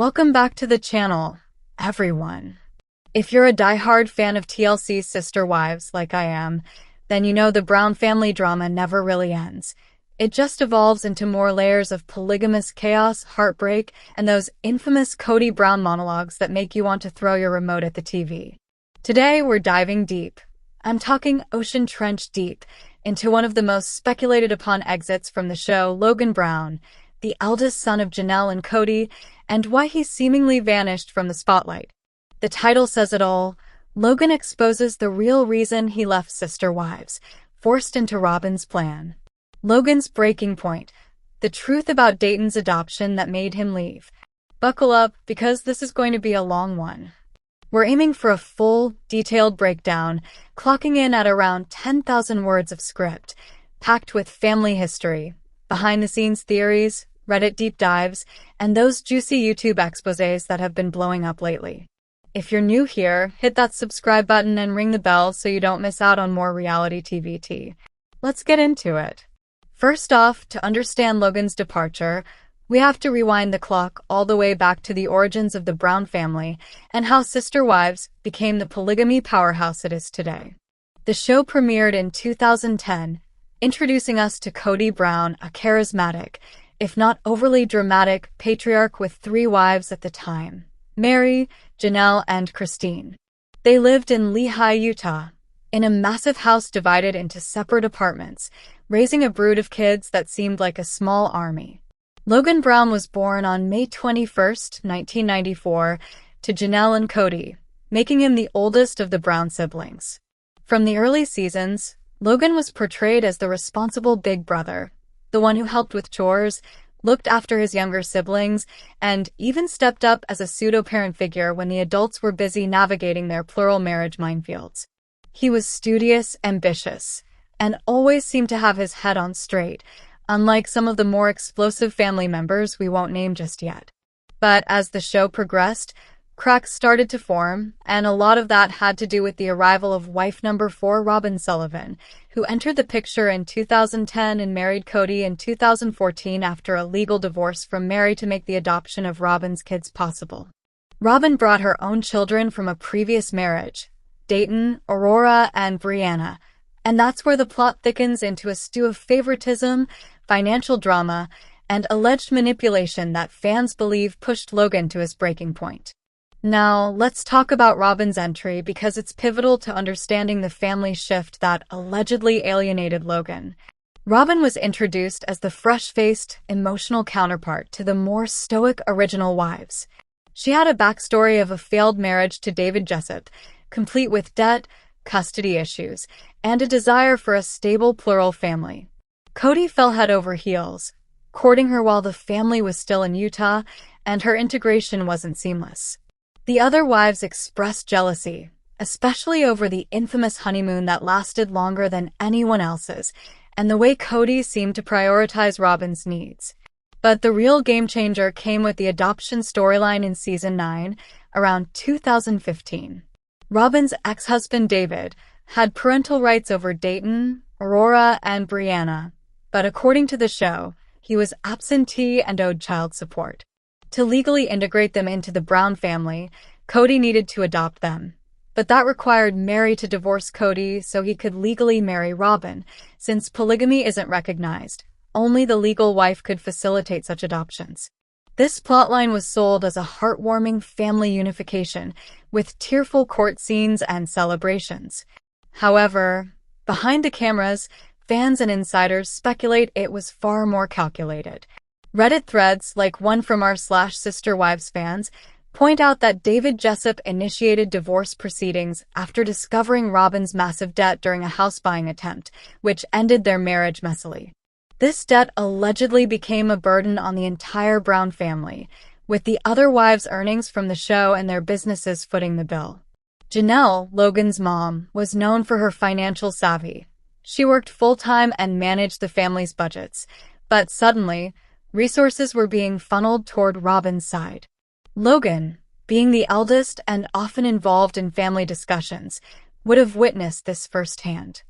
Welcome back to the channel, everyone. If you're a diehard fan of TLC's Sister Wives like I am, then you know the Brown family drama never really ends. It just evolves into more layers of polygamous chaos, heartbreak, and those infamous Kody Brown monologues that make you want to throw your remote at the TV. Today, we're diving deep. I'm talking ocean trench deep into one of the most speculated upon exits from the show, Logan Brown, the eldest son of Janelle and Kody, and why he seemingly vanished from the spotlight. The title says it all. Logan exposes the real reason he left Sister Wives, forced into Robyn's plan. Logan's breaking point, the truth about Dayton's adoption that made him leave. Buckle up, because this is going to be a long one. We're aiming for a full, detailed breakdown, clocking in at around 10,000 words of script, packed with family history, behind-the-scenes theories, Reddit deep dives, and those juicy YouTube exposés that have been blowing up lately. If you're new here, hit that subscribe button and ring the bell so you don't miss out on more reality TV tea. Let's get into it. First off, to understand Logan's departure, we have to rewind the clock all the way back to the origins of the Brown family and how Sister Wives became the polygamy powerhouse it is today. The show premiered in 2010, introducing us to Kody Brown, a charismatic, if not overly dramatic, patriarch with 3 wives at the time: Mary, Janelle, and Christine. They lived in Lehi, Utah, in a massive house divided into separate apartments, raising a brood of kids that seemed like a small army. Logan Brown was born on May 21, 1994, to Janelle and Kody, making him the oldest of the Brown siblings. From the early seasons, Logan was portrayed as the responsible big brother, the one who helped with chores, looked after his younger siblings, and even stepped up as a pseudo-parent figure when the adults were busy navigating their plural marriage minefields. He was studious, ambitious, and always seemed to have his head on straight, unlike some of the more explosive family members we won't name just yet. But as the show progressed, cracks started to form, and a lot of that had to do with the arrival of wife number 4, Robyn Sullivan, who entered the picture in 2010 and married Kody in 2014 after a legal divorce from Mary to make the adoption of Robyn's kids possible. Robyn brought her own children from a previous marriage, Dayton, Aurora, and Brianna, and that's where the plot thickens into a stew of favoritism, financial drama, and alleged manipulation that fans believe pushed Logan to his breaking point. Now, let's talk about Robyn's entry because it's pivotal to understanding the family shift that allegedly alienated Logan. Robyn was introduced as the fresh-faced, emotional counterpart to the more stoic original wives. She had a backstory of a failed marriage to David Jessup, complete with debt, custody issues, and a desire for a stable plural family. Kody fell head over heels, courting her while the family was still in Utah, and her integration wasn't seamless. The other wives expressed jealousy, especially over the infamous honeymoon that lasted longer than anyone else's, and the way Kody seemed to prioritize Robyn's needs. But the real game-changer came with the adoption storyline in Season 9, around 2015. Robyn's ex-husband David had parental rights over Dayton, Aurora, and Brianna, but according to the show, he was absentee and owed child support. To legally integrate them into the Brown family, Kody needed to adopt them. But that required Mary to divorce Kody so he could legally marry Robyn, since polygamy isn't recognized. Only the legal wife could facilitate such adoptions. This plotline was sold as a heartwarming family unification, with tearful court scenes and celebrations. However, behind the cameras, fans and insiders speculate it was far more calculated. Reddit threads, like one from r/Sister Wives fans, point out that David Jessup initiated divorce proceedings after discovering Robyn's massive debt during a house-buying attempt, which ended their marriage messily. This debt allegedly became a burden on the entire Brown family, with the other wives' earnings from the show and their businesses footing the bill. Janelle, Logan's mom, was known for her financial savvy. She worked full-time and managed the family's budgets, but suddenly, resources were being funneled toward Robyn's side. Logan, being the eldest and often involved in family discussions, would have witnessed this firsthand.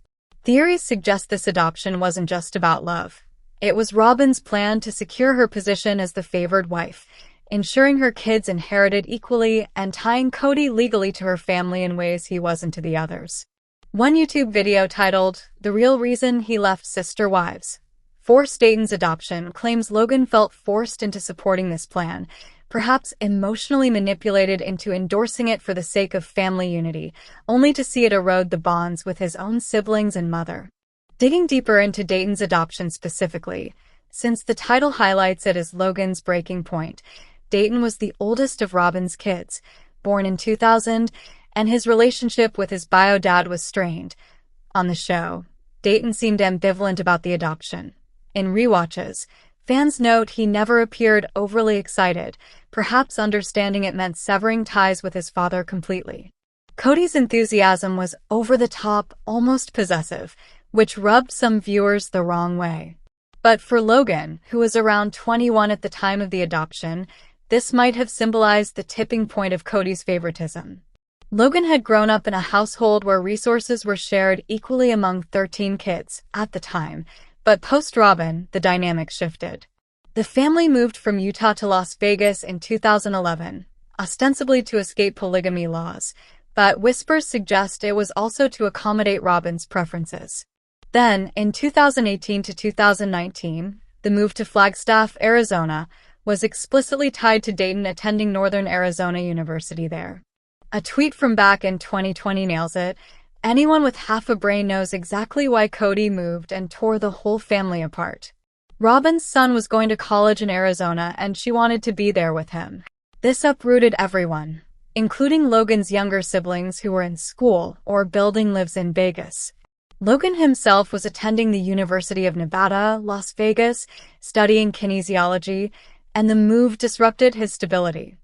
Theories suggest this adoption wasn't just about love. It was Robyn's plan to secure her position as the favored wife, ensuring her kids inherited equally and tying Kody legally to her family in ways he wasn't to the others. One YouTube video titled, "The Real Reason He Left Sister Wives" forced Dayton's adoption claims Logan felt forced into supporting this plan, perhaps emotionally manipulated into endorsing it for the sake of family unity, only to see it erode the bonds with his own siblings and mother. Digging deeper into Dayton's adoption specifically, since the title highlights it as Logan's breaking point, Dayton was the oldest of Robyn's kids, born in 2000, and his relationship with his bio dad was strained. On the show, Dayton seemed ambivalent about the adoption. In rewatches, fans note he never appeared overly excited, perhaps understanding it meant severing ties with his father completely. Kody's enthusiasm was over the top, almost possessive, which rubbed some viewers the wrong way. But for Logan, who was around 21 at the time of the adoption, this might have symbolized the tipping point of Kody's favoritism. Logan had grown up in a household where resources were shared equally among 13 kids at the time, but post-Robyn, the dynamic shifted. The family moved from Utah to Las Vegas in 2011, ostensibly to escape polygamy laws, but whispers suggest it was also to accommodate Robyn's preferences. Then, in 2018 to 2019, the move to Flagstaff, Arizona, was explicitly tied to Dayton attending Northern Arizona University there. A tweet from back in 2020 nails it. Anyone with half a brain knows exactly why Kody moved and tore the whole family apart. Robyn's son was going to college in Arizona and she wanted to be there with him. This uprooted everyone, including Logan's younger siblings who were in school or building lives in Vegas. Logan himself was attending the University of Nevada, Las Vegas, studying kinesiology, and the move disrupted his stability.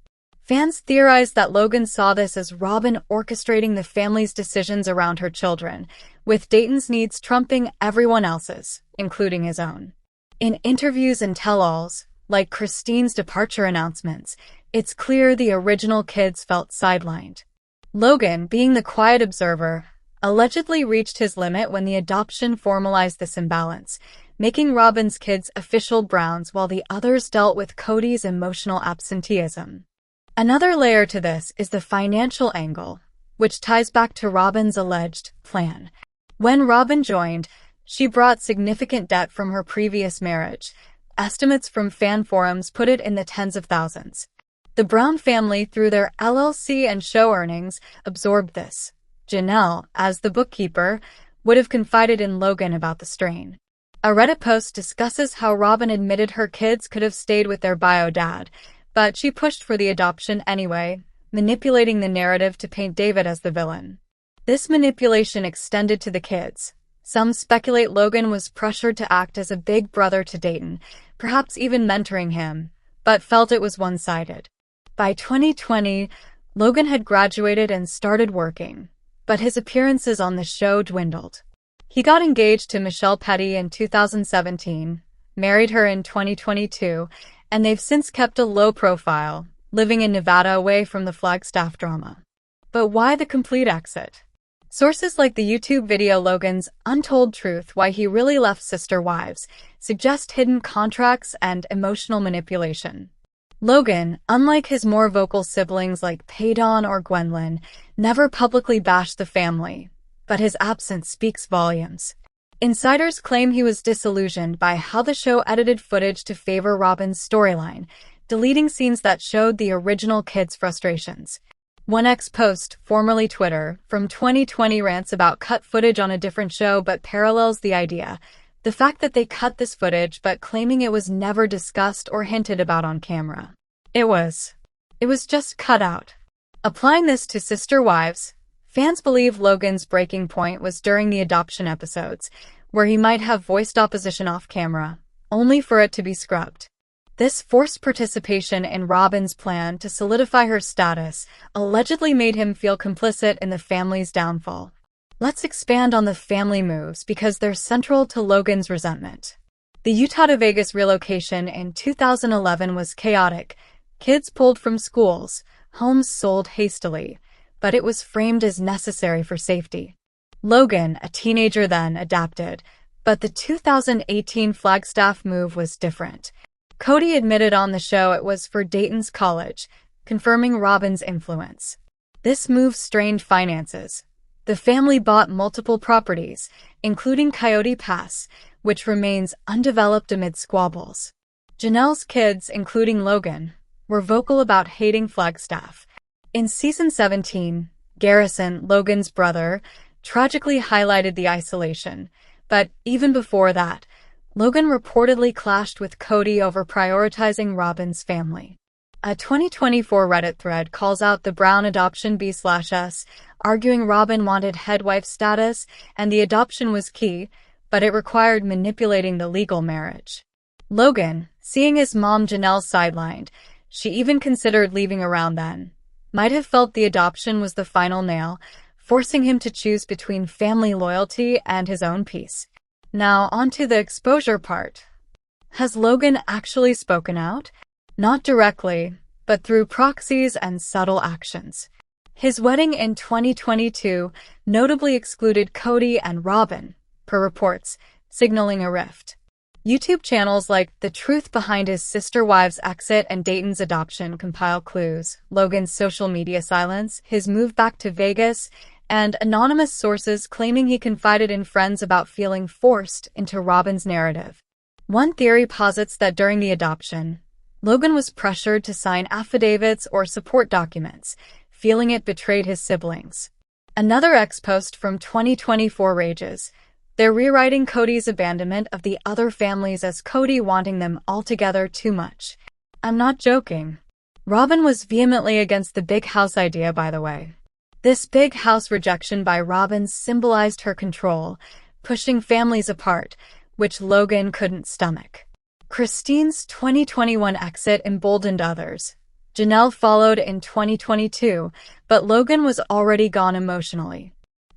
Fans theorized that Logan saw this as Robyn orchestrating the family's decisions around her children, with Dayton's needs trumping everyone else's, including his own. In interviews and tell-alls, like Christine's departure announcements, it's clear the original kids felt sidelined. Logan, being the quiet observer, allegedly reached his limit when the adoption formalized this imbalance, making Robyn's kids official Browns while the others dealt with Kody's emotional absenteeism. Another layer to this is the financial angle, which ties back to Robyn's alleged plan. When Robyn joined, she brought significant debt from her previous marriage. Estimates from fan forums put it in the tens of thousands. The Brown family, through their LLC and show earnings, absorbed this. Janelle, as the bookkeeper, would have confided in Logan about the strain. A Reddit post discusses how Robyn admitted her kids could have stayed with their bio dad, but she pushed for the adoption anyway, manipulating the narrative to paint David as the villain. This manipulation extended to the kids. Some speculate Logan was pressured to act as a big brother to Dayton, perhaps even mentoring him, but felt it was one-sided. By 2020, Logan had graduated and started working, but his appearances on the show dwindled. He got engaged to Michelle Petty in 2017, married her in 2022, and they've since kept a low profile, living in Nevada away from the Flagstaff drama. But why the complete exit? Sources like the YouTube video Logan's Untold Truth Why He Really Left Sister Wives suggest hidden contracts and emotional manipulation. Logan, unlike his more vocal siblings like Paydon or Gwendolyn, never publicly bashed the family, but his absence speaks volumes. Insiders claim he was disillusioned by how the show edited footage to favor Robyn's storyline, deleting scenes that showed the original kids' frustrations. One ex-post, formerly Twitter, from 2020 rants about cut footage on a different show but parallels the idea. The fact that they cut this footage but claiming it was never discussed or hinted about on camera. It was just cut out. Applying this to Sister Wives, fans believe Logan's breaking point was during the adoption episodes, where he might have voiced opposition off camera, only for it to be scrubbed. This forced participation in Robyn's plan to solidify her status allegedly made him feel complicit in the family's downfall. Let's expand on the family moves because they're central to Logan's resentment. The Utah to Vegas relocation in 2011 was chaotic. Kids pulled from schools, homes sold hastily, but it was framed as necessary for safety. Logan, a teenager then, adapted, but the 2018 Flagstaff move was different. Kody admitted on the show it was for Dayton's college, confirming Robyn's influence. This move strained finances. The family bought multiple properties, including Coyote Pass, which remains undeveloped amid squabbles. Janelle's kids, including Logan, were vocal about hating Flagstaff. In season 17, Garrison, Logan's brother, tragically highlighted the isolation, but even before that, Logan reportedly clashed with Kody over prioritizing Robyn's family. A 2024 Reddit thread calls out the Brown adoption B/S, arguing Robyn wanted headwife status and the adoption was key, but it required manipulating the legal marriage. Logan, seeing his mom Janelle sidelined, she even considered leaving around then, might have felt the adoption was the final nail, forcing him to choose between family loyalty and his own peace. Now onto the exposure part. Has Logan actually spoken out? Not directly, but through proxies and subtle actions. His wedding in 2022 notably excluded Kody and Robyn, per reports, signaling a rift. YouTube channels like The Truth Behind His Sister Wives' Exit and Dayton's Adoption compile clues, Logan's social media silence, his move back to Vegas, and anonymous sources claiming he confided in friends about feeling forced into Robyn's narrative. One theory posits that during the adoption, Logan was pressured to sign affidavits or support documents, feeling it betrayed his siblings. Another ex-post from 2024 rages. They're rewriting Kody's abandonment of the other families as Kody wanting them altogether too much. I'm not joking. Robyn was vehemently against the big house idea, by the way. This big house rejection by Robyn symbolized her control, pushing families apart, which Logan couldn't stomach. Christine's 2021 exit emboldened others. Janelle followed in 2022, but Logan was already gone emotionally.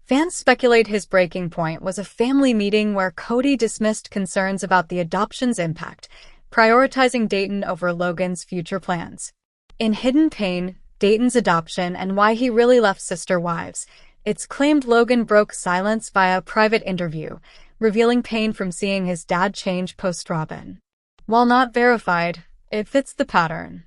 Fans speculate his breaking point was a family meeting where Kody dismissed concerns about the adoption's impact, prioritizing Dayton over Logan's future plans. In Hidden Pain, Dayton's adoption and why he really left Sister Wives, it's claimed Logan broke silence via a private interview, revealing pain from seeing his dad change post-Robyn. While not verified, it fits the pattern.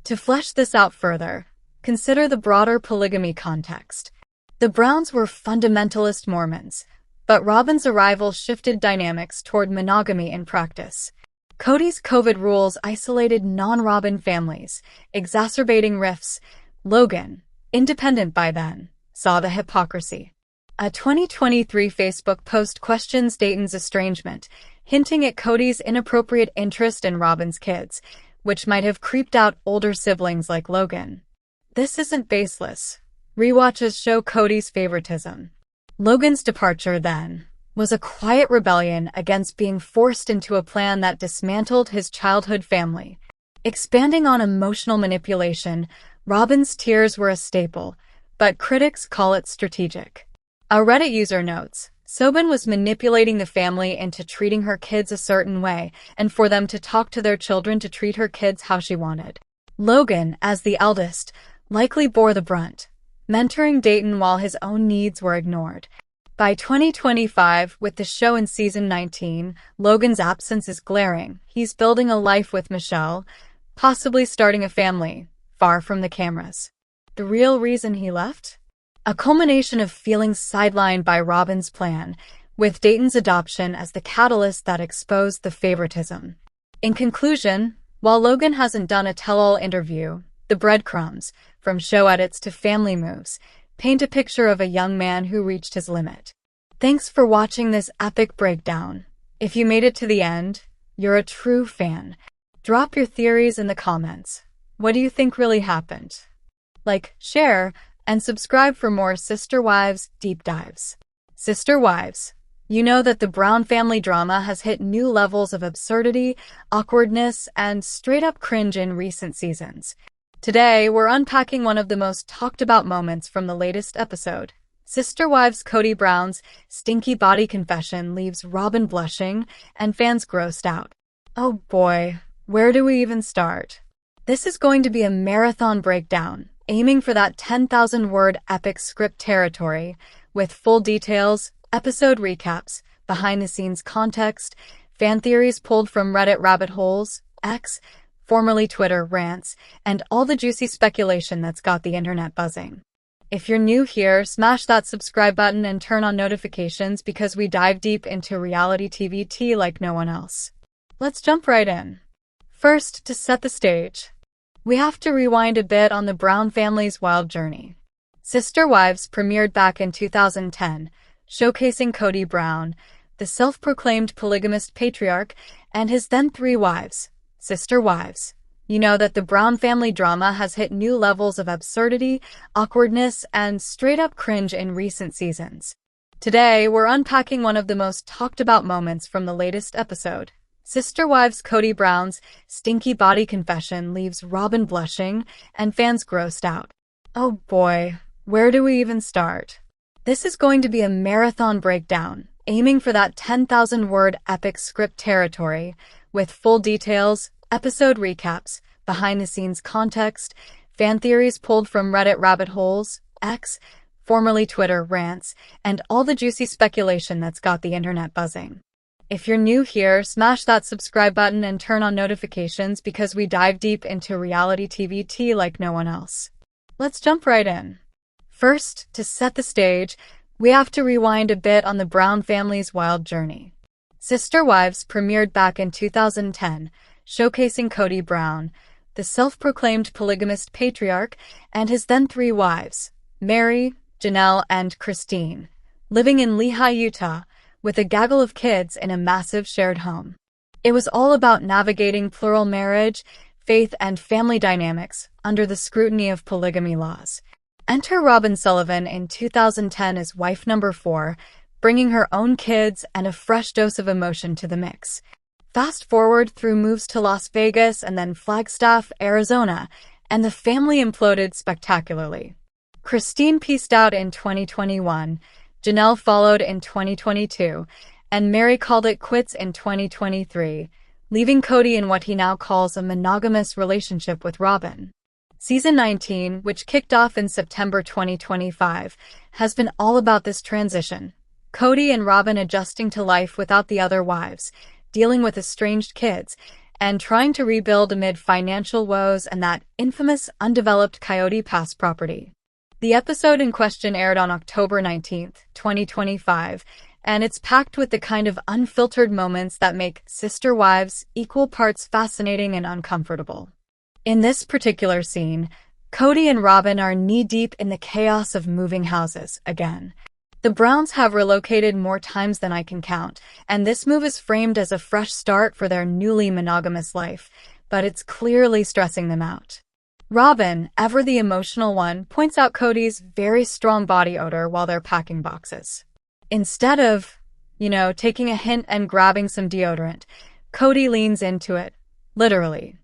To flesh this out further, consider the broader polygamy context. The Browns were fundamentalist Mormons, but Robyn's arrival shifted dynamics toward monogamy in practice. Kody's COVID rules isolated non-Robyn families, exacerbating rifts. Logan, independent by then, saw the hypocrisy. A 2023 Facebook post questions Dayton's estrangement, hinting at Kody's inappropriate interest in Robyn's kids, which might have creeped out older siblings like Logan. This isn't baseless. Rewatches show Kody's favoritism. Logan's departure, then, was a quiet rebellion against being forced into a plan that dismantled his childhood family. Expanding on emotional manipulation, Robyn's tears were a staple, but critics call it strategic. A Reddit user notes, Robyn was manipulating the family into treating her kids a certain way, and for them to talk to their children to treat her kids how she wanted. Logan, as the eldest, likely bore the brunt, mentoring Dayton while his own needs were ignored. By 2025, with the show in season 19, Logan's absence is glaring. He's building a life with Michelle, possibly starting a family, far from the cameras. The real reason he left? A culmination of feeling sidelined by Robyn's plan, with Dayton's adoption as the catalyst that exposed the favoritism. In conclusion, while Logan hasn't done a tell-all interview, the breadcrumbs, from show edits to family moves, paint a picture of a young man who reached his limit. Thanks for watching this epic breakdown. If you made it to the end, you're a true fan. Drop your theories in the comments. What do you think really happened? Like, share, and subscribe for more Sister Wives deep dives. Sister Wives, you know that the Brown family drama has hit new levels of absurdity, awkwardness, and straight-up cringe in recent seasons. Today, we're unpacking one of the most talked-about moments from the latest episode. Sister Wives Kody Brown's stinky body confession leaves Robyn blushing and fans grossed out. Oh boy, where do we even start? This is going to be a marathon breakdown, aiming for that 10,000-word epic script territory, with full details, episode recaps, behind-the-scenes context, fan theories pulled from Reddit rabbit holes, X, formerly Twitter, rants, and all the juicy speculation that's got the internet buzzing. If you're new here, smash that subscribe button and turn on notifications because we dive deep into reality TV tea like no one else. Let's jump right in. First, to set the stage, we have to rewind a bit on the Brown family's wild journey. Sister Wives premiered back in 2010, showcasing Kody Brown, the self-proclaimed polygamist patriarch, and his then 3 wives, sister wives. You know that the Brown family drama has hit new levels of absurdity, awkwardness, and straight-up cringe in recent seasons. Today, we're unpacking one of the most talked-about moments from the latest episode. Sister Wives Kody Brown's stinky body confession leaves Robyn blushing and fans grossed out. Oh boy, where do we even start? This is going to be a marathon breakdown, aiming for that 10,000-word epic script territory, with full details, episode recaps, behind-the-scenes context, fan theories pulled from Reddit rabbit holes, X, formerly Twitter, rants, and all the juicy speculation that's got the internet buzzing. If you're new here, smash that subscribe button and turn on notifications because we dive deep into reality TV tea like no one else. Let's jump right in. First, to set the stage, we have to rewind a bit on the Brown family's wild journey. Sister Wives premiered back in 2010, showcasing Kody Brown, the self-proclaimed polygamist patriarch, and his then 3 wives, Mary, Janelle, and Christine, living in Lehi, Utah, with a gaggle of kids in a massive shared home. It was all about navigating plural marriage, faith, and family dynamics under the scrutiny of polygamy laws. Enter Robyn Sullivan in 2010 as wife number 4, bringing her own kids and a fresh dose of emotion to the mix. Fast forward through moves to Las Vegas and then Flagstaff, Arizona, and the family imploded spectacularly. Christine peaced out in 2021, Janelle followed in 2022, and Mary called it quits in 2023, leaving Kody in what he now calls a monogamous relationship with Robyn. Season 19, which kicked off in September 2025, has been all about this transition. Kody and Robyn adjusting to life without the other wives, dealing with estranged kids, and trying to rebuild amid financial woes and that infamous undeveloped Coyote Pass property. The episode in question aired on October 19, 2025, and it's packed with the kind of unfiltered moments that make Sister Wives equal parts fascinating and uncomfortable. In this particular scene, Kody and Robyn are knee-deep in the chaos of moving houses again. The Browns have relocated more times than I can count, and this move is framed as a fresh start for their newly monogamous life, but it's clearly stressing them out. Robyn, ever the emotional one, points out Kody's very strong body odor while they're packing boxes. Instead of, taking a hint and grabbing some deodorant, Kody leans into it, literally.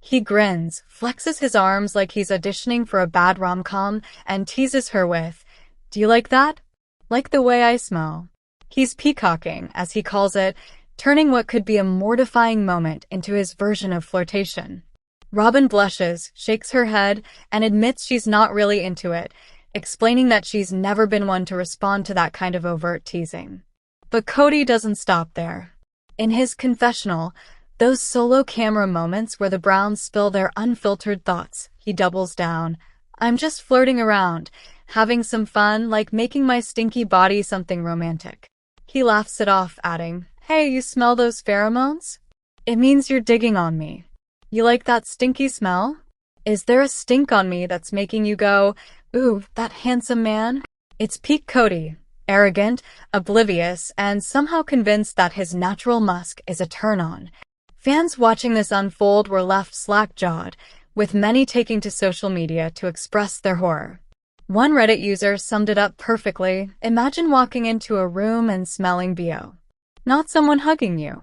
He grins, flexes his arms like he's auditioning for a bad rom-com, and teases her with, "Do you like that? Like the way I smell?" He's peacocking, as he calls it, turning what could be a mortifying moment into his version of flirtation. Robyn blushes, shakes her head, and admits she's not really into it, explaining that she's never been one to respond to that kind of overt teasing. But Kody doesn't stop there. In his confessional, those solo camera moments where the Browns spill their unfiltered thoughts, he doubles down. "I'm just flirting around, having some fun, like making my stinky body something romantic." He laughs it off, adding, "Hey, you smell those pheromones? It means you're digging on me. You like that stinky smell? Is there a stink on me that's making you go, ooh, that handsome man?" It's peak Kody, arrogant, oblivious, and somehow convinced that his natural musk is a turn-on. Fans watching this unfold were left slack-jawed, with many taking to social media to express their horror. One Reddit user summed it up perfectly. "Imagine walking into a room and smelling BO. Not someone hugging you.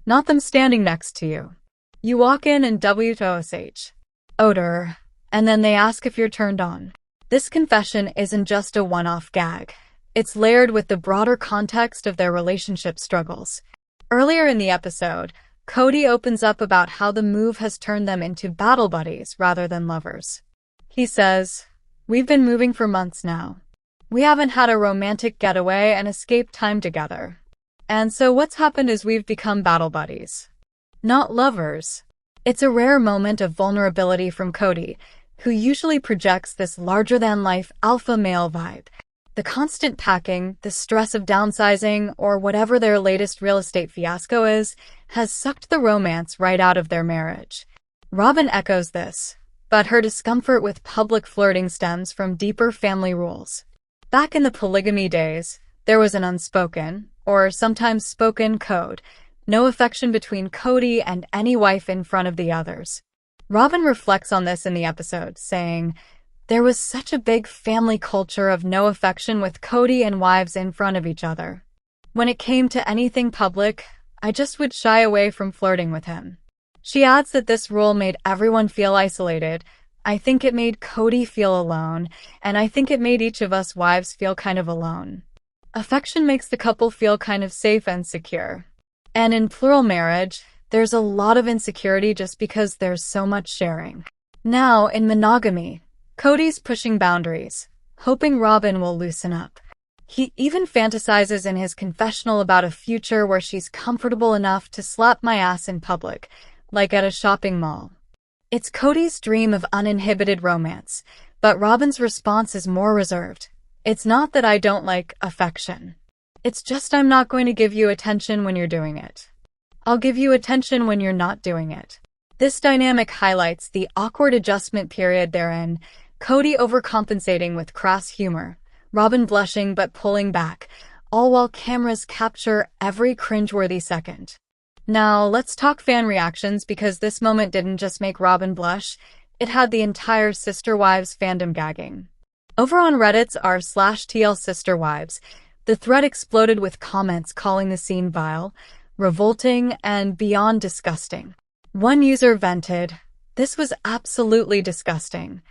Not them standing next to you. You walk in and WTOSH. Odor. And then they ask if you're turned on." This confession isn't just a one-off gag. It's layered with the broader context of their relationship struggles. Earlier in the episode, Kody opens up about how the move has turned them into battle buddies rather than lovers. He says, "We've been moving for months now. We haven't had a romantic getaway and escape time together. And so what's happened is we've become battle buddies. Not lovers." It's a rare moment of vulnerability from Kody, who usually projects this larger-than-life alpha male vibe. The constant packing, the stress of downsizing, or whatever their latest real estate fiasco is, has sucked the romance right out of their marriage. Robyn echoes this, but her discomfort with public flirting stems from deeper family rules. Back in the polygamy days, there was an unspoken, or sometimes spoken, code: no affection between Kody and any wife in front of the others. Robyn reflects on this in the episode, saying, "There was such a big family culture of no affection with Kody and wives in front of each other. When it came to anything public, I just would shy away from flirting with him." She adds that this rule made everyone feel isolated. "I think it made Kody feel alone, and I think it made each of us wives feel kind of alone." Affection makes the couple feel kind of safe and secure. And in plural marriage, there's a lot of insecurity just because there's so much sharing. Now, in monogamy, Kody's pushing boundaries, hoping Robyn will loosen up. He even fantasizes in his confessional about a future where she's comfortable enough to slap my ass in public, like at a shopping mall. It's Kody's dream of uninhibited romance, but Robyn's response is more reserved. "It's not that I don't like affection. It's just I'm not going to give you attention when you're doing it. I'll give you attention when you're not doing it." This dynamic highlights the awkward adjustment period they're in, Kody overcompensating with crass humor, Robyn blushing but pulling back, all while cameras capture every cringeworthy second. Now, let's talk fan reactions, because this moment didn't just make Robyn blush, it had the entire Sister Wives fandom gagging. Over on Reddit's r/TL Sister Wives, the thread exploded with comments calling the scene vile, revolting, and beyond disgusting. One user vented, "This was absolutely disgusting.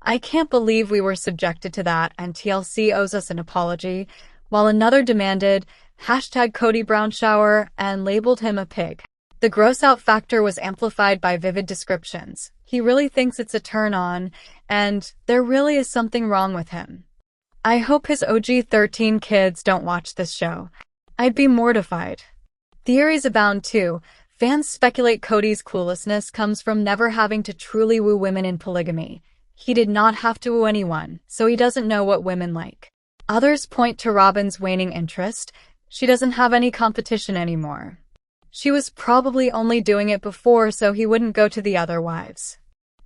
I can't believe we were subjected to that, and TLC owes us an apology," while another demanded #Kody Brown shower and labeled him a pig. The gross-out factor was amplified by vivid descriptions. "He really thinks it's a turn-on, and there really is something wrong with him. I hope his OG-13 kids don't watch this show. I'd be mortified." Theories abound too. Fans speculate Kody's cluelessness comes from never having to truly woo women in polygamy. He did not have to woo anyone, so he doesn't know what women like. Others point to Robyn's waning interest. She doesn't have any competition anymore. She was probably only doing it before so he wouldn't go to the other wives.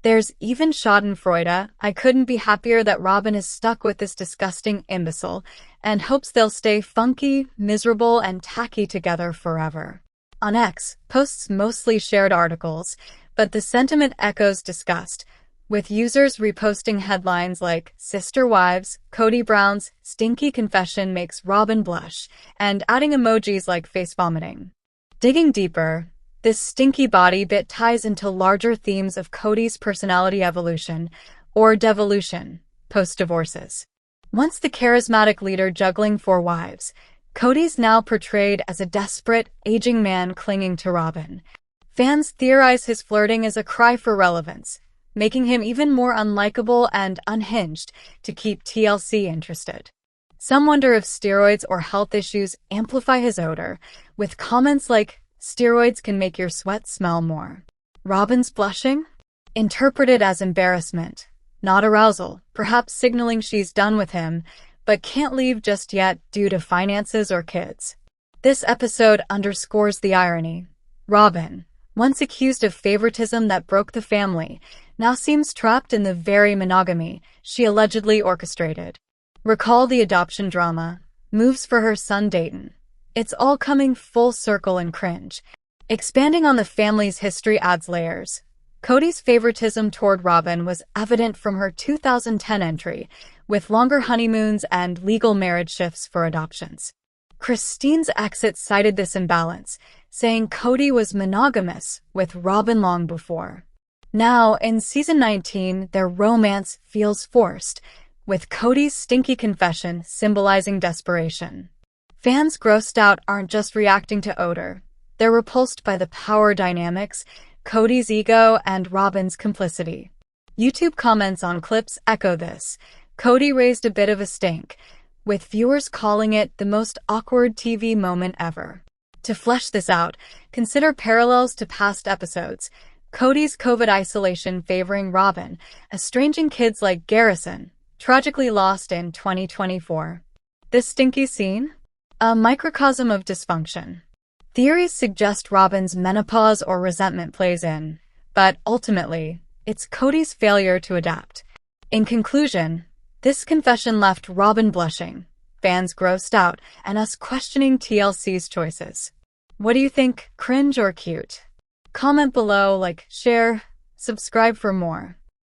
There's even schadenfreude. "I couldn't be happier that Robyn is stuck with this disgusting imbecile and hopes they'll stay funky, miserable, and tacky together forever." On X, posts mostly shared articles, but the sentiment echoes disgust, with users reposting headlines like "Sister Wives, Kody Brown's stinky confession makes Robyn blush," and adding emojis like face vomiting. Digging deeper, this stinky body bit ties into larger themes of Kody's personality evolution, or devolution, post-divorces. Once the charismatic leader juggling 4 wives, Kody's now portrayed as a desperate, aging man clinging to Robyn. Fans theorize his flirting is a cry for relevance, making him even more unlikable and unhinged to keep TLC interested. Some wonder if steroids or health issues amplify his odor, with comments like, "Steroids can make your sweat smell more." Robyn's blushing? Interpreted as embarrassment, not arousal, perhaps signaling she's done with him, but can't leave just yet due to finances or kids. This episode underscores the irony. Robyn, once accused of favoritism that broke the family, now seems trapped in the very monogamy she allegedly orchestrated. Recall the adoption drama, moves for her son Dayton. It's all coming full circle and cringe. Expanding on the family's history adds layers. Kody's favoritism toward Robyn was evident from her 2010 entry, with longer honeymoons and legal marriage shifts for adoptions. Christine's exit cited this imbalance, saying Kody was monogamous with Robyn long before. Now, in season 19, their romance feels forced, with Kody's stinky confession symbolizing desperation. Fans grossed out aren't just reacting to odor. They're repulsed by the power dynamics, Kody's ego, and Robyn's complicity. YouTube comments on clips echo this. Kody raised a bit of a stink, with viewers calling it the most awkward TV moment ever. To flesh this out, consider parallels to past episodes. Kody's COVID isolation favoring Robyn, estranging kids like Garrison, tragically lost in 2024. This stinky scene? A microcosm of dysfunction. Theories suggest Robyn's menopause or resentment plays in, but ultimately, it's Kody's failure to adapt. In conclusion, this confession left Robyn blushing, fans grossed out, and us questioning TLC's choices. What do you think, cringe or cute? Comment below, like, share, subscribe for more.